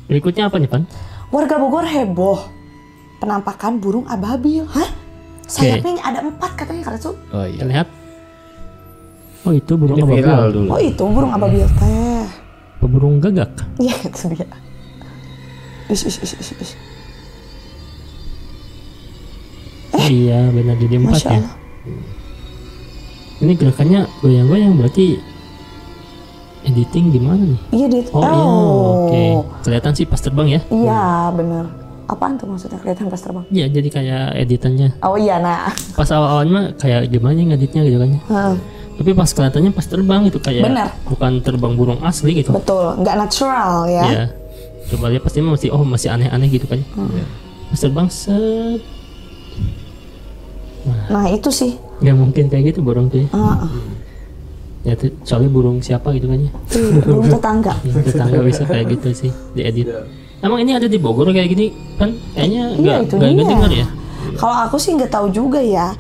Berikutnya apa nih, Pan? Warga Bogor heboh penampakan burung ababil. Hah? Sayapnya ada 4 katanya Kak Recu. Oh iya. Kita lihat. Oh itu burung Ini ababil. viral dulu. Oh itu burung ababil teh. Burung gagak. Iya itu dia. Is. Iya benar jadi 4 Masya ya. Allah. Ini gerakannya goyang-goyang berarti editing gimana nih? Iya dia. Oh, iya, oke. Kelihatan sih pas terbang ya? Iya bener. Apaan tuh maksudnya kelihatan pas terbang? Iya jadi kayak editannya. Oh iya nah. Pas awal-awalnya mah kayak gimana ngeditnya gitu kan? Tapi pas kelihatannya pas terbang itu kayak Bener. bukan terbang burung asli gitu. Betul, nggak natural ya. Iya. Coba lihat pasti masih aneh-aneh gitu kan? Pas terbang set. Nah itu sih. Nggak mungkin kayak gitu burung tuh ya. Ya tuh, soalnya burung siapa gitu kan ya? Burung tetangga. Tetangga bisa kayak gitu sih diedit. Emang ini ada di Bogor kayak gini kan? Kayaknya Itu nggak dia. dengar ya. Kalau aku sih nggak tahu juga ya.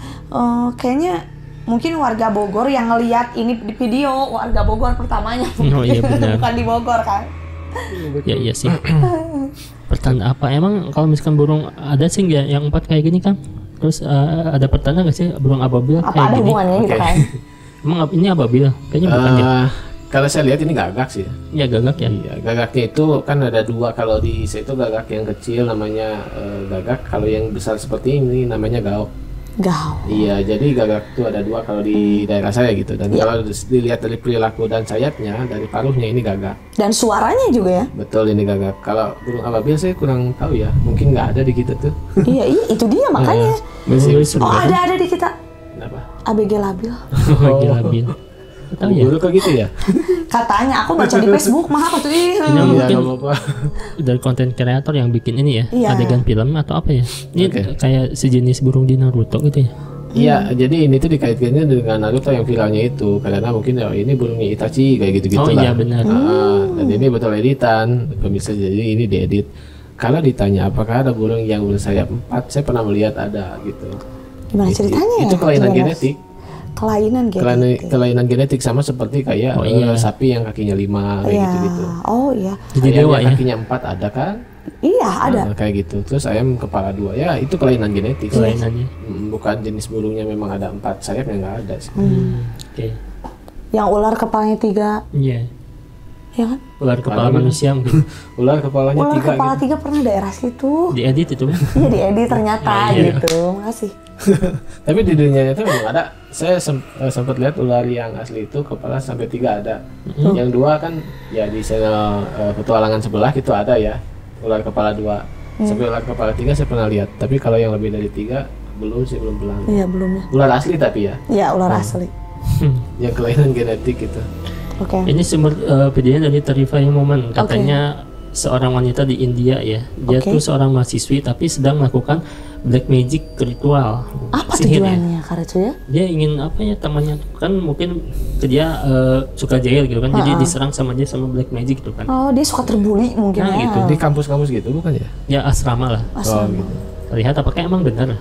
Kayaknya mungkin warga Bogor yang ngelihat ini di video, warga Bogor pertamanya. Oh iya benar. Bukan di Bogor kan? Ya iya sih. Pertanda apa? Emang kalau misalkan burung ada sih nggak yang 4 kayak gini kan? Terus ada pertanda nggak sih burung ababil Apa kayak ada gini? hubungannya gitu kan? Emang ini ababil? Kayaknya bukan ya? Kalau saya lihat ini gagak sih. Ya gagak ya. Iya, gagaknya itu kan ada 2. Kalau di saya itu gagak yang kecil namanya gagak. Kalau yang besar seperti ini namanya gaok. Gaul. Iya, jadi gagak itu ada 2 kalau di daerah saya gitu. Dan kalau dilihat dari perilaku dan sayapnya, dari paruhnya ini gagak. Dan suaranya juga ya? Betul ini gagak. Kalau burung ababil saya kurang tahu ya. Mungkin nggak ada di kita tuh. Iya itu dia makanya. Oh ada di kita. Kenapa? ABG labil. Oh ababil. Tahu ya? Guru kok gitu ya? Katanya aku baca di Facebook mah apa tuh Ini Iya, mungkin nggak apa-apa. dari konten kreator yang bikin ini ya, Iya. adegan film atau apa ya? Ini kayak sejenis burung di Naruto gitu ya? Iya, jadi ini tuh dikaitkannya dengan Naruto yang viralnya itu. Karena mungkin ini burungnya Itachi kayak gitu-gitu Oh lah. iya benar. Dan ini betul editan, pemirsa. Jadi ini diedit. Kalau ditanya apakah ada burung yang bersayap 4, saya pernah melihat ada gitu. Gimana ceritanya ya? Itu kelainan Gimana? genetik. Kelainan genetik sama seperti kayak sapi yang kakinya 5 kayak Iya. gitu-gitu. Oh iya. Jadi Ayam dewa yang ya? kakinya 4 ada kan? Iya ada. Nah, kayak gitu. Terus ayam kepala 2 ya itu kelainan genetik. Kelainannya. Bukan jenis burungnya memang ada 4 sayapnya nggak ada sih. Oke. Yang ular kepalanya 3, Iya. ya kan? Ular kepala manusia mungkin. Ular kepalanya Ular 3 kepala gitu. 3 pernah daerah situ. Diedit itu kan? Iya diedit ternyata Iya. gitu. Makasih. Tapi di dunia itu memang ada. Saya sempat lihat ular yang asli itu kepala sampai 3 ada. Yang 2 kan ya di channel petualangan sebelah itu ada ya. Ular kepala 2. Sampai ular kepala 3 saya pernah lihat. Tapi kalau yang lebih dari 3 belum sih belum pernah. Iya belum ya. Ular asli tapi ya. Iya ular asli. Yang kelainan genetik gitu. Oke. Ini sumber videonya dari Terrifying Moment. Katanya seorang wanita di India ya. Dia tuh seorang mahasiswi tapi sedang melakukan black magic ritual. Apa sihir ya. tujuannya Kak Recu ya? Dia ingin apa ya temannya kan mungkin dia suka jahil gitu kan. Jadi diserang sama dia sama black magic gitu kan. Oh dia suka terbuli mungkin Nah, ya. gitu. Di kampus-kampus gitu bukan ya? Ya asrama lah. Asrama. gitu. Lihat apakah emang benar.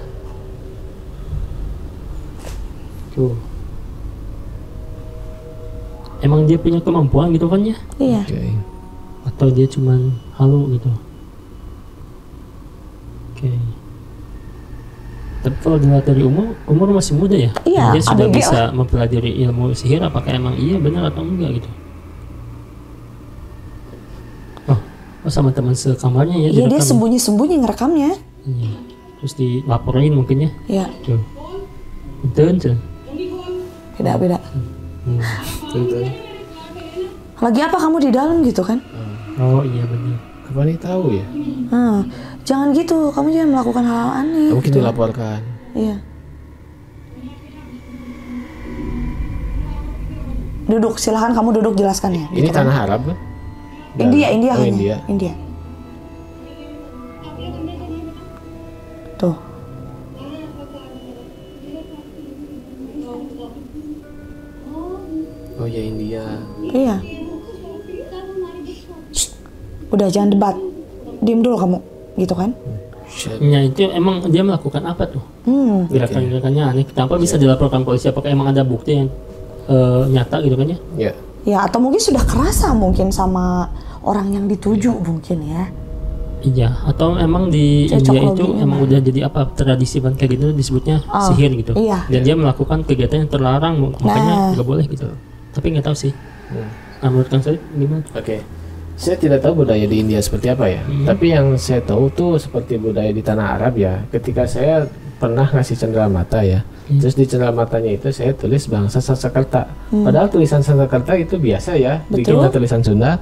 Tuh. Emang dia punya kemampuan gitu kan ya? Iya. Oke. Atau dia cuman halu gitu. Oke. Tapi kalau dilihat dari umur masih muda ya. Iya, Dia sudah ABG bisa mempelajari ilmu sihir. Apakah emang iya benar atau enggak gitu? Oh sama teman sekamarnya ya. Iya dia direkam. sembunyi-sembunyi ngerekamnya. Iya. Terus dilaporin mungkin ya. Iya. Tuh. Betul. Beda-beda. Betul. Lagi apa kamu di dalam gitu kan? Oh iya benar. Apa nih tahu ya? Jangan gitu, kamu jangan melakukan hal-hal aneh. Mungkin dilaporkan. Iya. Duduk, silahkan kamu duduk jelaskan ya. Ini tanah Arab kan? India Oh, kayaknya. India. Tuh. Oh ya India. Iya. Shh. Udah jangan debat. Diam dulu kamu, gitu kan? Shit. Ya itu emang dia melakukan apa tuh? Gerakan-gerakannya aneh. Kenapa bisa dilaporkan polisi? Apakah emang ada bukti yang nyata gitu kan ya? Ya. Ya, atau mungkin sudah kerasa mungkin sama orang yang dituju mungkin ya. Iya, atau emang di Cocok India itu loginya, emang udah jadi apa tradisi kayak gitu disebutnya sihir gitu. Iya. Dan dia melakukan kegiatan yang terlarang, makanya nggak boleh gitu. Tapi nggak tahu sih. Menurut Kang Syarif gimana? Oke. Saya tidak tahu budaya di India seperti apa ya. Tapi yang saya tahu tuh seperti budaya di tanah Arab ya. Ketika saya pernah ngasih cenderamata ya. Terus di cendeраmatanya itu saya tulis bahasa Sanskerta. Padahal tulisan Sanskerta itu biasa ya. Bikinnya tulisan Sunda.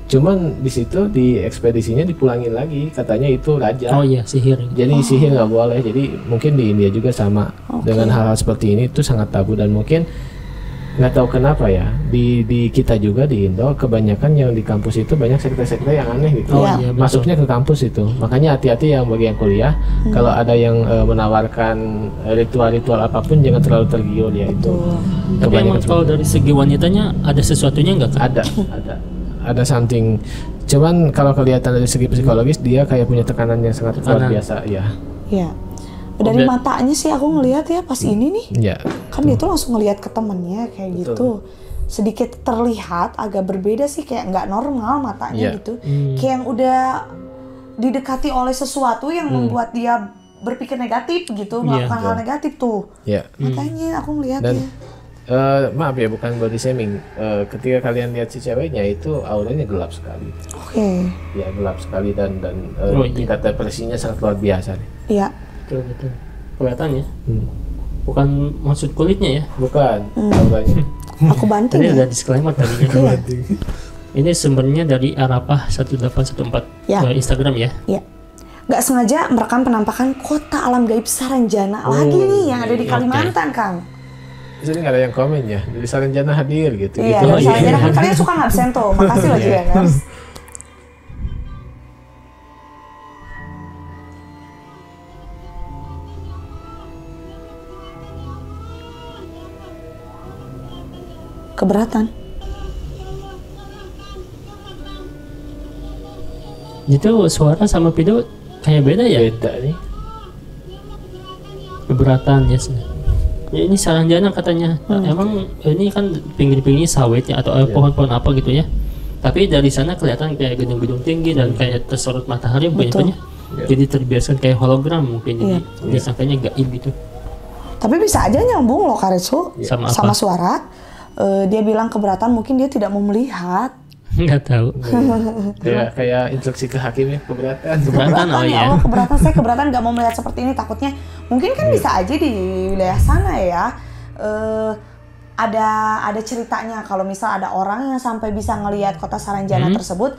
Cuman di situ di ekspedisinya dipulangin lagi, katanya itu raja. Oh iya, sihir. Jadi sihir nggak boleh. Jadi mungkin di India juga sama dengan hal-hal seperti ini itu sangat tabu dan mungkin nggak tahu kenapa ya di kita juga di Indo kebanyakan yang di kampus itu banyak sekte-sekte yang aneh gitu. Oh, iya, betul. Masuknya ke kampus itu. Makanya hati-hati yang bagi yang kuliah kalau ada yang menawarkan ritual-ritual apapun jangan terlalu tergiur ya itu. Tapi emang kalau dari segi wanitanya ada sesuatunya nggak? Ada something. Cuman kalau kelihatan dari segi psikologis dia kayak punya tekanan yang sangat luar biasa ya. Iya. Dari matanya sih aku ngelihat ya pas ini nih. Iya. Kan dia tuh langsung ngelihat ke temennya kayak gitu. Sedikit terlihat agak berbeda sih, kayak nggak normal matanya gitu. Kayak yang udah didekati oleh sesuatu yang membuat dia berpikir negatif gitu, melakukan hal negatif tuh. Iya. Matanya aku ngelihatnya. Maaf ya, bukan body shaming. Ketika kalian lihat si ceweknya itu auranya gelap sekali. Oke. Ya gelap sekali dan tingkat depresinya sangat luar biasa. Iya. Betul. Kelihatan ya. Bukan maksud kulitnya ya. Bukan. Auranya. Aku banting Tadi ya. ada disclaimer tadinya. Ini sumbernya dari Arapah 1814 Instagram ya. Iya. Nggak sengaja merekam penampakan kota alam gaib Saranjana lagi nih yang ada di Kalimantan, Kang. Di sini nggak ada yang komen ya. Dari Saranjana hadir gitu. Iya, gitu. dari Saranjana kan kalian suka ngabsen tuh. Makasih loh juga kan. Keberatan. Itu suara sama video kayak beda ya? Beda nih. Keberatan ya. Ya ini Saranjana katanya. Emang ini kan pinggir-pinggir sawit ya atau pohon-pohon apa gitu ya. Tapi dari sana kelihatan kayak gedung-gedung tinggi dan kayak tersorot matahari bukan ya. Jadi terbiasa kayak hologram mungkin. Jadi disangkanya gaib gitu. Tapi bisa aja nyambung loh Karetsu sama suara. Dia bilang keberatan, mungkin dia tidak mau melihat. Nggak tahu. Kayak instruksi ke hakim ya, keberatan. Oh iya. Keberatan, saya keberatan nggak mau melihat seperti ini, takutnya mungkin kan bisa aja di wilayah sana ya. Ada ceritanya kalau misal ada orang yang sampai bisa ngelihat kota Saranjana tersebut,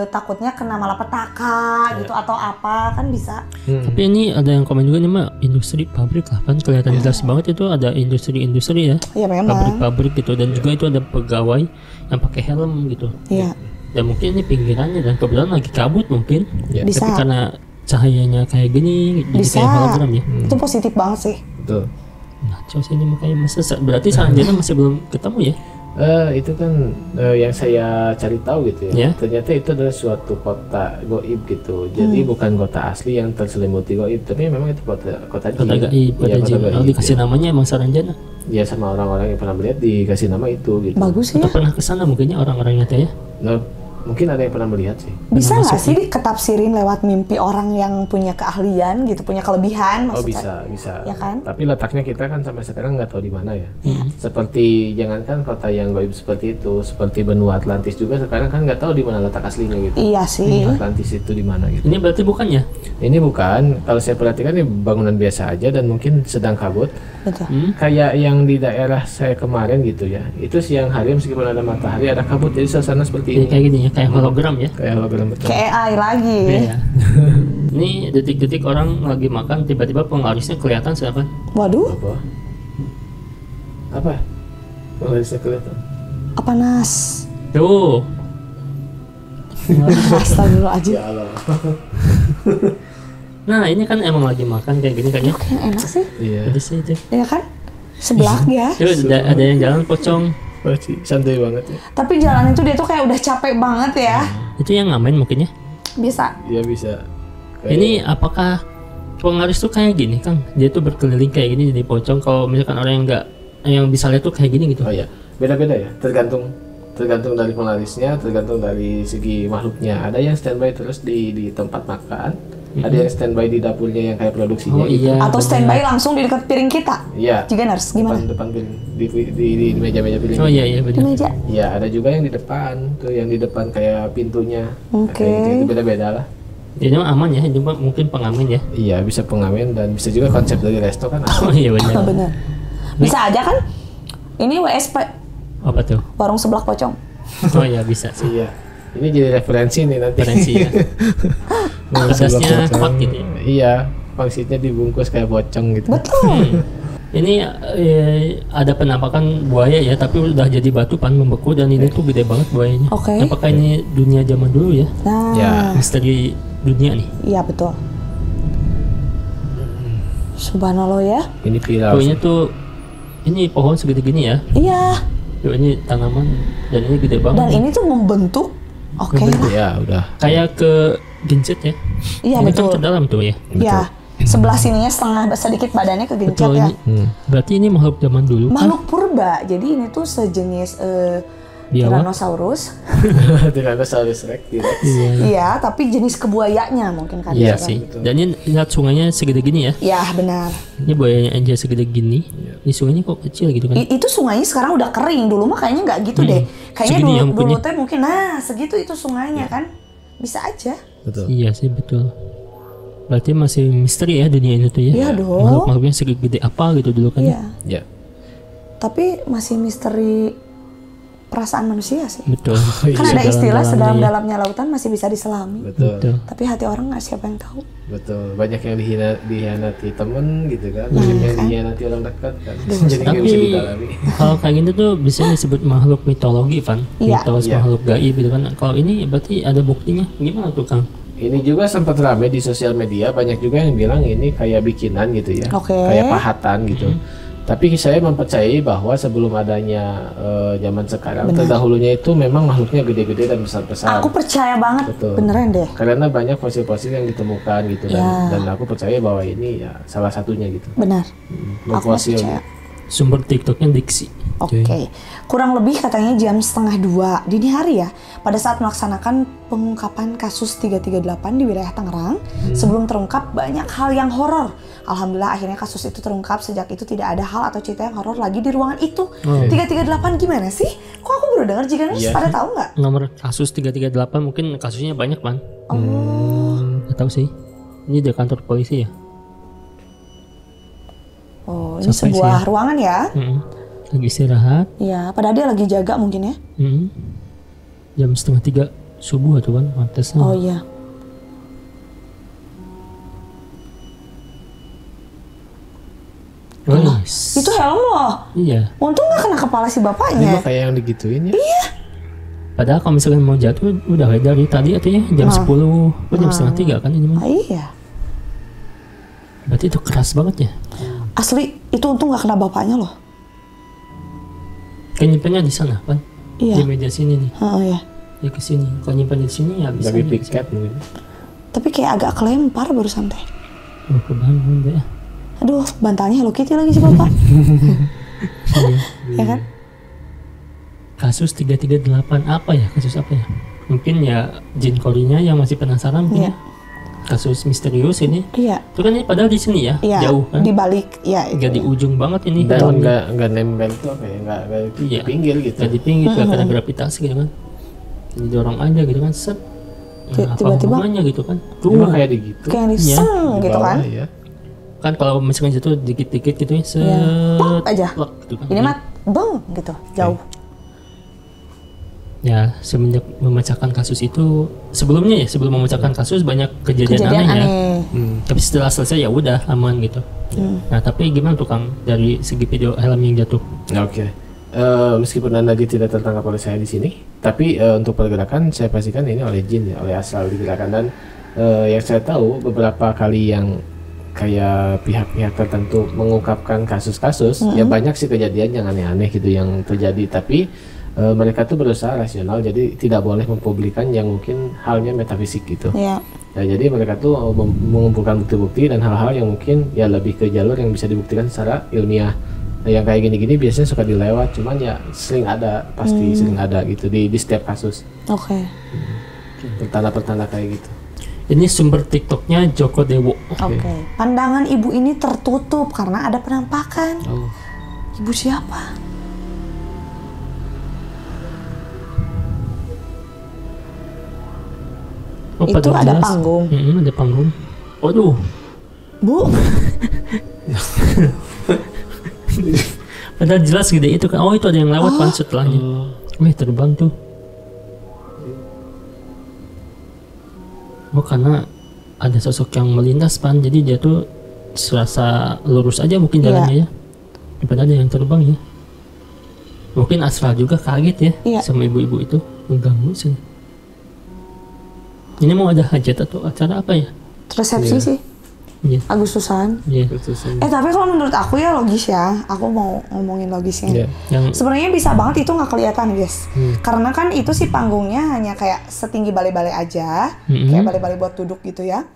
takutnya kena malapetaka gitu atau apa, kan bisa. Tapi ini ada yang komen juga nih mah, industri pabrik lah kan kelihatan jelas banget itu ada industri-industri ya. Iya memang. Pabrik-pabrik gitu dan juga itu ada pegawai yang pakai helm gitu. Iya. Dan mungkin ini pinggirannya dan kebetulan lagi kabut mungkin. Bisa. Tapi karena cahayanya kayak gini jadi kayak hologram ya. Itu positif banget sih. Betul. Ngaco sih ini makanya berarti Saranjana masih belum ketemu ya? Itu kan yang saya cari tahu gitu ya. Yeah. Ternyata itu adalah suatu kota goib gitu. Jadi bukan kota asli yang terselimuti goib, tapi memang itu kota jin. Kota jin. Oh, dikasih namanya emang Saranjana. Ya sama orang-orang yang pernah melihat dikasih nama itu gitu. Bagus ya. Atau pernah kesana mungkinnya orang-orangnya teh ya? Nah, mungkin ada yang pernah melihat sih. Bisa nggak sih ketafsirin lewat mimpi orang yang punya keahlian gitu, punya kelebihan maksudnya? Bisa. Ya kan? Tapi letaknya kita kan sampai sekarang nggak tahu di mana ya. Seperti jangankan kota yang goib seperti itu, seperti benua Atlantis juga sekarang kan nggak tahu di mana letak aslinya gitu. Iya sih. Atlantis itu di mana gitu. Ini berarti bukan ya? Ini bukan. Kalau saya perhatikan ini bangunan biasa aja dan mungkin sedang kabut. Betul. Kayak yang di daerah saya kemarin gitu ya. Itu siang hari meskipun ada matahari ada kabut jadi suasana seperti ini. Kayak gini ya, kayak hologram ya. Kayak hologram betul. Kayak AI lagi. Iya. Ini detik-detik orang lagi makan tiba-tiba pengarisnya kelihatan siapa? Waduh. Apa? Pengarisnya kelihatan. Apa nas? Tuh. Astagfirullahaladzim. Ya Allah. Nah ini kan emang lagi makan kayak gini kan ya? Yang enak sih. Iya. Jadi sih itu. Ya kan? Sebelah ya. Tuh ada yang jalan pocong. Pasti santai banget ya. Tapi jalan itu dia tuh kayak udah capek banget ya. Itu yang ngamen mungkin ya? Bisa. Iya bisa. Ini apakah pengaris tuh kayak gini Kang? Dia tuh berkeliling kayak gini jadi pocong. Kalau misalkan orang yang nggak yang bisa lihat tuh kayak gini gitu. Oh iya. Beda-beda ya. Tergantung tergantung dari pelarisnya, tergantung dari segi makhluknya. Ada yang standby terus di tempat makan, ada yang standby di dapurnya yang kayak produksinya. Iya, Atau standby langsung di dekat piring kita. Iya. Juga nurse gimana? Depan piring, di meja-meja piring. Oh iya Di benar. meja. Iya, ada juga yang di depan, tuh yang di depan kayak pintunya. Oke. Kayak gitu, beda-beda lah. Jadi aman ya, cuma mungkin pengamen ya. Iya, bisa pengamen dan bisa juga konsep dari resto kan. Oh iya benar. Bener. Bisa aja kan? Ini WSP, Apa tuh? warung sebelah pocong. Oh iya bisa sih. Iya. Ini jadi referensi nih nanti. Referensi ya. Pedasnya kuat gitu ya. Iya, pangsitnya dibungkus kayak pocong gitu. Betul. Ini ada penampakan buaya ya, tapi udah jadi batu pan membeku dan ini tuh gede banget buayanya. Oke. Apakah ini dunia zaman dulu ya? Nah, Ya. Misteri dunia nih. iya betul. Subhanallah ya. Ini viral. Pokoknya tuh ini pohon segede gini ya. Iya. Tuh, ini tanaman dan ini gede Dan banget. ini tuh membentuk. Oke lah. Ya, udah. Kayak ke gencet ya. Iya Ini betul. kan ke dalam tuh ya. Iya. Sebelah sininya setengah sedikit badannya kegencet Betul ya. ini. Berarti ini makhluk zaman dulu kan? Makhluk purba. Jadi ini tuh sejenis Biawak. Tyrannosaurus. Tyrannosaurus Rex. T-Rex. Iya, tapi jenis kebuayanya mungkin kan. Iya gitu kan. sih. Dan ini lihat sungainya segede gini ya. Ya benar. Ini buayanya aja segede gini. Ini sungainya kok kecil gitu kan? Itu sungainya sekarang udah kering. Dulu mah kayaknya nggak gitu deh. Kayaknya Segini ya dulu mungkin ya. teh mungkin nah segitu itu sungainya kan. Bisa aja. Betul. Iya sih betul. Berarti masih misteri ya dunia itu tuh ya. Iya dong. Makhluk-makhluknya segede apa gitu dulu kan? Iya. Ya. Tapi masih misteri perasaan manusia sih. Betul. Kan ada istilah Sedalam-dalamnya ya. sedalam-dalamnya lautan masih bisa diselami. Betul. Betul. Tapi hati orang nggak siapa yang tahu. Betul. Banyak yang dihianati temen gitu kan. Banyak yang dihianati orang dekat kan. Jadi nggak Tapi bisa didalami. kalau kayak gitu tuh bisa disebut makhluk mitologi kan? Iya. Mitos Iya. makhluk gaib gitu kan. Kalau ini berarti ada buktinya. Gimana tuh Kang? Ini juga sempat rame di sosial media. Banyak juga yang bilang ini kayak bikinan gitu ya. Oke. Kayak pahatan gitu. Tapi saya mempercayai bahwa sebelum adanya zaman sekarang, terdahulunya itu memang makhluknya gede-gede dan besar-besar. Aku percaya banget. Betul. Beneran deh. Karena banyak fosil-fosil yang ditemukan gitu dan aku percaya bahwa ini ya salah satunya gitu. Benar. Non Aku fosil. percaya. Sumber TikToknya Diksi. Oke, kurang lebih katanya jam 1:30 dini hari ya, pada saat melaksanakan pengungkapan kasus 338 di wilayah Tangerang. Sebelum terungkap banyak hal yang horor. Alhamdulillah akhirnya kasus itu terungkap. Sejak itu tidak ada hal atau cerita yang horor lagi di ruangan itu. 338 gimana sih? Kok aku baru dengar jika Iya. pada tahu nggak? Nomor kasus 338 mungkin kasusnya banyak kan? Oh, Nggak tahu sih. Ini di kantor polisi ya? oh ini Sampai sebuah sih. ruangan ya? Lagi istirahat. Iya, padahal dia lagi jaga mungkin ya? Jam 2:30 subuh tuh kan, pantesan. Oh iya. Wes. Itu helm loh. Iya. Untung nggak kena kepala si Ini bapaknya. mah kayak yang digituin ya. Padahal kalau misalkan mau jatuh udah dari tadi artinya jam 10, jam 2:30 kan ini mah. Ah, iya. Berarti itu keras banget ya. Asli, itu untung nggak kena bapaknya loh. Kan nyimpennya di sana kan? Iya. Di meja sini nih. Oh iya. Ya ke sini. Kalau nyimpen di sini ya bisa. Lagi aja di piket mungkin. Tapi kayak agak kelempar baru sampai. sini. Oh, kebangun deh. Aduh, bantalnya Hello Kitty lagi si bapak. Ya kan? Kasus 338 apa ya? Kasus apa ya? Mungkin ya Jin Korinya yang masih penasaran punya. Iya. Kasus misterius ini. Iya. Itu kan ini padahal di sini ya, Iya. jauh kan. Di balik, ya itu. Nggak di ujung banget ini. Dan nggak nempel tuh apa ya, nggak di Iya. pinggir gitu. Nggak di pinggir, nggak kena gravitasi gitu kan. Didorong aja gitu kan, set. Nah, apa Tiba-tiba- hubungannya gitu kan? Cuma kayak di gitu. Kayak Iya, diseng Di gitu bawah kan. ya. Kan kalau misalkan jatuh dikit-dikit gitu ya, set. Iya. Plok aja. plok gitu kan. Ini mah beng gitu, jauh. Ya, semenjak memecahkan kasus itu, sebelumnya ya, sebelum memecahkan kasus banyak kejadian, Kejadian aneh ya. aneh. Tapi setelah selesai ya udah aman gitu. Nah, tapi gimana tuh Kang dari segi video helm yang jatuh? Oke. Meskipun Anda tidak tertangkap oleh saya di sini, tapi untuk pergerakan saya pastikan ini oleh jin ya, oleh astral digerakkan. Dan yang saya tahu beberapa kali yang kayak pihak-pihak tertentu mengungkapkan kasus-kasus, ya banyak sih kejadian yang aneh-aneh gitu yang terjadi. Tapi mereka tuh berusaha rasional, jadi tidak boleh mempublikkan yang mungkin halnya metafisik gitu. Iya. Nah, jadi mereka tuh mengumpulkan bukti-bukti dan hal-hal yang mungkin ya lebih ke jalur yang bisa dibuktikan secara ilmiah. yang kayak gini-gini biasanya suka dilewat, cuman ya sering ada, pasti sering ada gitu di setiap kasus. Oke. Pertanda-pertanda kayak gitu. Ini sumber TikToknya Joko Dewo. Oke. Pandangan ibu ini tertutup karena ada penampakan. Oh. Ibu siapa? Oh, Itu padahal ada jelas. panggung. Ada panggung. Waduh. Bu, Padahal jelas gede itu kan. Oh, itu ada yang lewat kan setelahnya. Wih, terbang tuh. Oh, karena ada sosok yang melintas pan, jadi dia tuh serasa lurus aja mungkin jalannya ya. Padahal ada yang terbang ya. Mungkin Asral juga kaget ya Iya. sama ibu-ibu itu, mengganggu sih. Ini mau ada hajat atau acara apa ya? resepsi sih. Iya. Agustusan. Iya. Tapi kalau menurut aku ya logis ya. Aku mau ngomongin logisnya. Iya. Yang Sebenarnya bisa banget itu nggak kelihatan guys. Karena kan itu sih panggungnya hanya kayak setinggi balai-balai aja. Kayak balai-balai buat duduk gitu ya.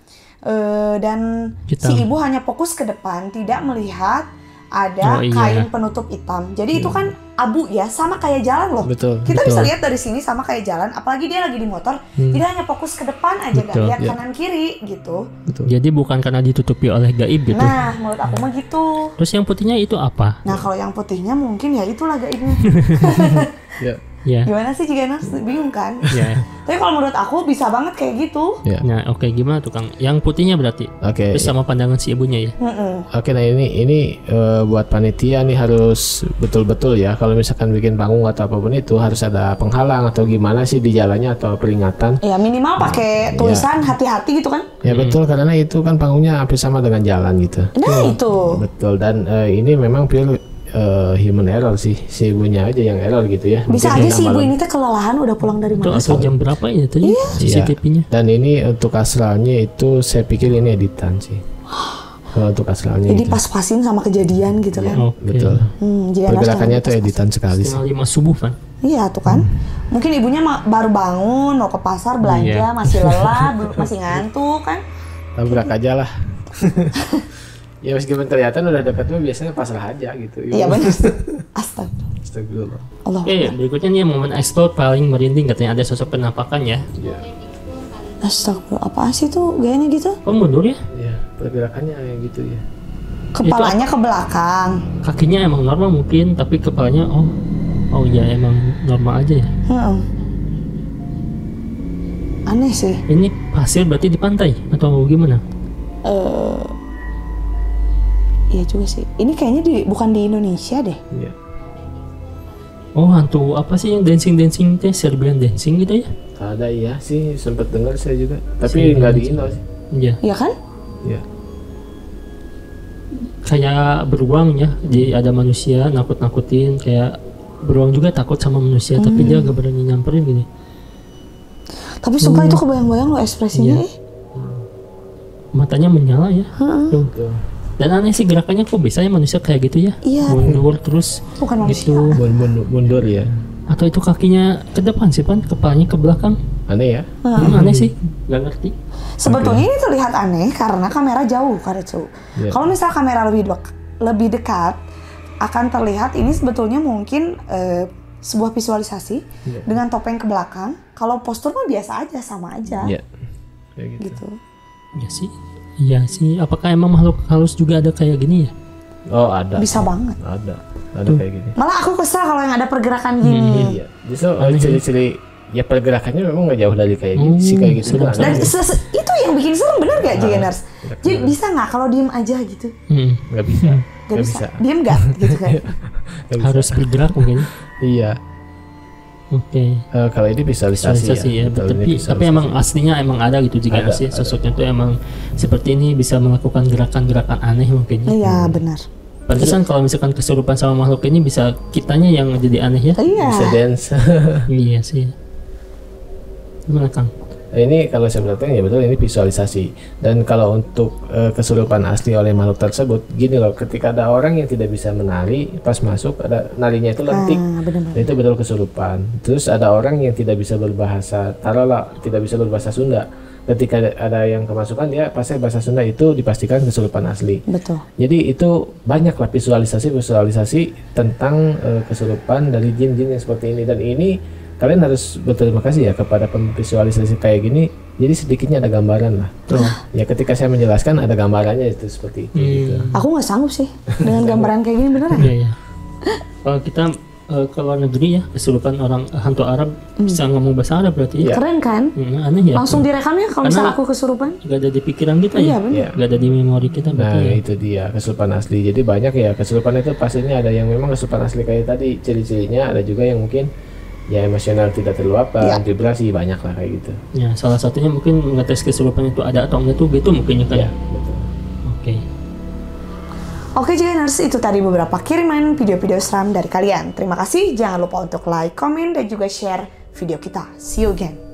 Dan Hitam. si ibu hanya fokus ke depan, tidak melihat ada Oh, iya. kain penutup hitam. Jadi itu kan abu ya, sama kayak jalan loh. Betul. Kita bisa lihat dari sini sama kayak jalan, apalagi dia lagi di motor, tidak hanya fokus ke depan aja, nggak Betul. lihat Iya. kanan kiri gitu. jadi bukan karena ditutupi oleh gaib gitu. Nah, menurut aku mah gitu. Terus yang putihnya itu apa? Nah, kalau yang putihnya mungkin ya itulah gaibnya. Ya. Ya. Gimana sih jika bingung kan? Ya. Tapi kalau menurut aku bisa banget kayak gitu. Ya. Nah, oke, gimana tuh Kang? Yang putihnya berarti. Oke. Terus sama pandangan si ibunya ya. Oke, nah ini buat panitia nih harus betul-betul ya. Kalau misalkan bikin panggung atau apapun itu harus ada penghalang atau gimana sih di jalannya atau peringatan. Ya minimal pakai tulisan hati-hati gitu kan? Ya betul, karena itu kan panggungnya hampir sama dengan jalan gitu. Nah itu. Betul, dan ini memang pure human error sih, si ibunya aja yang error gitu ya. Bisa Mungkin aja si tengah ibu malam. ini teh kelelahan udah pulang dari Itu mana? atau jam berapa ya tadi CCTV-nya? Dan ini untuk astralnya itu saya pikir ini editan sih. Kalau untuk astralnya Jadi itu. pas-pasin sama kejadian gitu kan? Oke. Betul. Jika Pergerakannya tuh editan sekali sih. Setengah 5 subuh kan? Iya tuh kan. Mungkin ibunya baru bangun, mau ke pasar belanja, Iya. masih lelah, masih ngantuk kan? Tabrak aja lah. Ya meskipun kelihatan udah dekat tuh biasanya pasrah aja gitu. Iya benar. Astaga. Astagfirullah. Allah. Oke, berikutnya nih momen explore paling merinding katanya ada sosok penampakan ya. Ya, Astagfirullah. Apaan sih tuh gayanya gitu? Oh, mundur ya? ya pergerakannya kayak gitu ya. Kepalanya ke belakang. Kakinya emang normal mungkin, tapi kepalanya oh ya emang normal aja ya. Heeh. Aneh sih. Ini pasir berarti di pantai atau gimana? Iya juga sih. Ini kayaknya bukan di Indonesia deh. Iya. Oh, hantu apa sih yang dancing teh, Serbian dancing gitu ya? Ada iya sih, sempat dengar saya juga. Tapi nggak di Indo sih. Iya. Iya kan? Iya. Kayak beruang ya, jadi ada manusia nakut-nakutin, kayak beruang juga takut sama manusia tapi dia gak berani nyamperin gini. Tapi sumpah itu kebayang-bayang lo ekspresinya. Iya. Matanya menyala ya. Tuh. Tuh. Dan aneh sih gerakannya kok bisa ya manusia kayak gitu ya? Iya. Mundur terus Bukan manusia. gitu. Mundur ya. Atau itu kakinya ke depan sih Pan, kepalanya ke belakang. Aneh ya. Aneh sih, gak ngerti. Sebetulnya ini terlihat aneh karena kamera jauh kan itu. Iya. Kalau misal kamera lebih dekat akan terlihat ini sebetulnya mungkin sebuah visualisasi dengan topeng ke belakang. Kalau postur mah biasa aja, sama aja Iya. Kayak gitu. gitu. Ya sih. Iya sih, apakah emang makhluk halus juga ada kayak gini ya? Oh ada. Bisa banget. Ada kayak gini. Malah aku kesel kalau yang ada pergerakan gini. Iya. Justru ciri-ciri ya pergerakannya memang nggak jauh dari kayak gitu sih, kayak gitu. sedap. Dan itu yang bikin serem bener gak Jigeners? Jadi bisa nggak kalau diem aja gitu? Nggak bisa. Gak bisa. Diem gak gitu kan? Nggak bisa. Harus bergerak mungkin. Iya. Oke. Kalau ini visualisasi Visualisasi ya, Betul, ini tapi visualisasi. emang aslinya emang ada gitu jika Ada, sih ada. sosoknya tuh emang seperti ini bisa melakukan gerakan-gerakan aneh mungkin. Iya benar. Pantesan kalau misalkan kesurupan sama makhluk ini bisa kitanya yang jadi aneh ya. Iya. Bisa dance. Iya sih. Gimana Kang? Ini kalau saya perhatikan ya betul, ini visualisasi. Dan kalau untuk kesurupan asli oleh makhluk tersebut, gini loh, ketika ada orang yang tidak bisa menari, pas masuk ada narinya itu lentik, dan itu betul kesurupan. Terus ada orang yang tidak bisa berbahasa, taruhlah tidak bisa berbahasa Sunda. Ketika ada yang kemasukan, dia pasti bahasa Sunda, itu dipastikan kesurupan asli. Betul. Jadi itu banyaklah visualisasi tentang kesurupan dari jin-jin yang seperti ini. Dan ini kalian harus berterima kasih ya kepada pemvisualisasi kayak gini. Jadi sedikitnya ada gambaran lah. Ya ketika saya menjelaskan ada gambarannya itu seperti itu. Gitu. Aku nggak sanggup sih dengan gambaran kayak gini beneran. Iya. Kalau kita ke luar negeri ya, kesurupan orang hantu Arab bisa ngomong bahasa Arab berarti ya. Keren kan? Aneh ya. Langsung direkam ya kalau misalnya aku kesurupan. Gak ada di pikiran kita ya. Bener. Gak ada di memori kita berarti. Nah itu dia kesurupan asli. Jadi banyak ya kesurupan itu, pastinya ada yang memang kesurupan asli kayak tadi ciri-cirinya, ada juga yang mungkin ya emosional tidak terluapkan, vibrasi, banyak lah kayak gitu. Ya salah satunya mungkin ngetes kesurupan itu ada atau enggak tuh gitu mungkin ya kan. Ya betul. Oke. Oke Jainers, itu tadi beberapa kiriman video-video seram dari kalian. Terima kasih, jangan lupa untuk like, komen, dan juga share video kita. See you again.